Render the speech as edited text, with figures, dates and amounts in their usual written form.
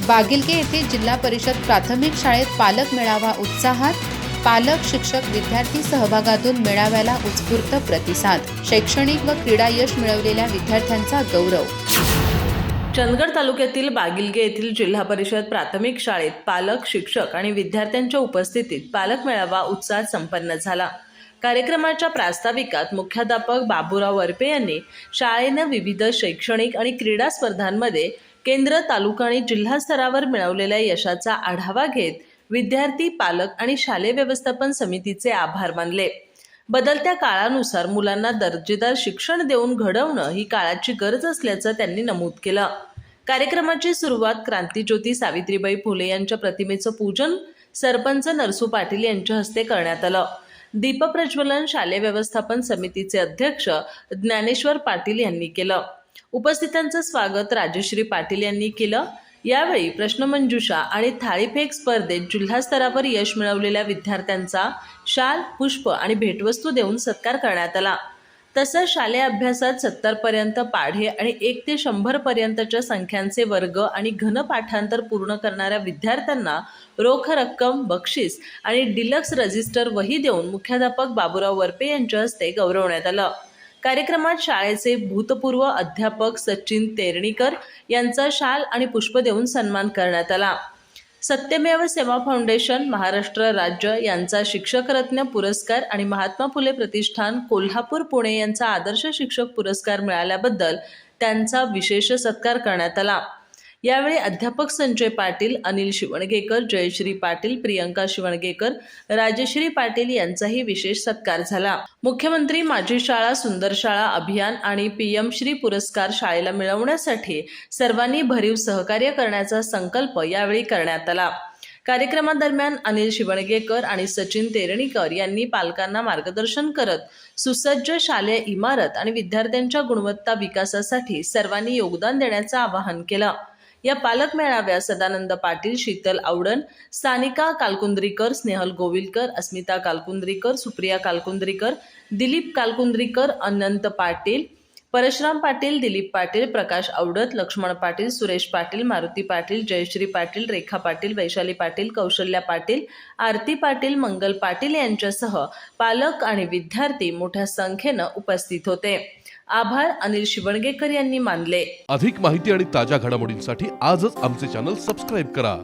बागिलके येथे जिल्हा परिषद प्राथमिक शाळेत पालक मेळावा उत्साहात। पालक, शिक्षक, विद्यार्थी सहभागातून मेळाव्याला उत्स्फूर्त प्रतिसाद। शैक्षणिक व क्रीडा यश मिळवलेल्या विद्यार्थ्यांचा गौरव। चंदगड तालुक्यातील बागिलके येथील जिल्हा परिषद प्राथमिक शाळेत पालक, शिक्षक आणि विद्यार्थ्यांच्या उपस्थितीत पालक मेळावा उत्साहात संपन्न झाला। कार्यक्रमाच्या प्रास्ताविकात मुख्याध्यापक बाबूराव वरपे यांनी शाळेनं विविध शैक्षणिक आणि क्रीडा स्पर्धांमध्ये केंद्र, तालुका आणि जिल्हा स्तरावर मिळवलेल्या यशाचा आढावा घेत विद्यार्थी, पालक आणि शालेय व्यवस्थापन समितीचे आभार मानले। बदलत्या काळानुसार मुलांना दर्जेदार शिक्षण देऊन घडवणं ही काळाची गरज असल्याचं त्यांनी नमूद केलं। कार्यक्रमाची सुरुवात क्रांतीज्योती सावित्रीबाई फुले यांच्या प्रतिमेचं पूजन सरपंच नरसू पाटील यांच्या हस्ते करण्यात आलं। दीपप्रज्वलन शालेय व्यवस्थापन समितीचे अध्यक्ष ज्ञानेश्वर पाटील यांनी केलं। उपस्थितांचं स्वागत राजश्री पाटील यांनी केलं। यावेळी प्रश्नमंजुषा आणि थाळीफेक स्पर्धेत जिल्हा स्तरावर यश मिळवलेल्या विद्यार्थ्यांचा शाल, पुष्प आणि भेटवस्तू देऊन सत्कार करण्यात आला। तसंच शालेय अभ्यासात 70 पर्यंत पाढे आणि 1 ते 100 पर्यंतच्या संख्यांचे वर्ग आणि घन पाठांतर पूर्ण करणाऱ्या विद्यार्थ्यांना रोख रक्कम, बक्षीस आणि डिलक्स रजिस्टर वही देऊन मुख्याध्यापक बाबूराव वरपे यांच्या हस्ते गौरवण्यात आलं। कार्यक्रमात शाळेचे भूतपूर्व अध्यापक सचिन तेरणीकर यांचा शाल आणि पुष्प देऊन सन्मान करण्यात आला। सत्यमेव सेवा फाउंडेशन महाराष्ट्र राज्य यांचा शिक्षकरत्न पुरस्कार आणि महात्मा फुले प्रतिष्ठान कोल्हापूर पुणे यांचा आदर्श शिक्षक पुरस्कार मिळाल्याबद्दल त्यांचा विशेष सत्कार करण्यात आला। यावेळी अध्यापक संजय पाटील, अनिल शिवणगेकर, जयश्री पाटील, प्रियंका शिवणगेकर, राजश्री पाटील यांचाही विशेष सत्कार झाला। मुख्यमंत्री माझी शाळा सुंदर शाळा अभियान आणि PM श्री पुरस्कार शाळेला मिळवण्यासाठी सर्वांनी भरीव सहकार्य करण्याचा संकल्प यावेळी करण्यात आला। कार्यक्रमादरम्यान अनिल शिवणगेकर आणि सचिन तेरणीकर यांनी पालकांना मार्गदर्शन करत सुसज्ज शालेय इमारत आणि विद्यार्थ्यांच्या गुणवत्ता विकासासाठी सर्वांनी योगदान देण्याचं आवाहन केलं। या पालक मेळाव्यात सदानंद पाटील, शीतल आवडन, सानिका कालकुंद्रीकर, स्नेहल गोविलकर, अस्मिता कालकुंद्रीकर, सुप्रिया कालकुंद्रीकर, दिलीप कालकुंद्रीकर, अनंत पाटील, परशुराम पाटील, दिलीप पाटील, प्रकाश आवडत, लक्ष्मण पाटील, सुरेश पाटील, मारुती पाटील, जयश्री पाटील, रेखा पाटील, वैशाली पाटील, कौशल्या पाटील, आरती पाटील, मंगल पाटील यांच्यासह पालक आणि विद्यार्थी मोठ्या संख्येनं उपस्थित होते। आभार अनिल शिवणगेकर यांनी मानले। अधिक माहिती आणि ताज्या घडामोडींसाठी आजच आमचे चॅनल सबस्क्राइब करा।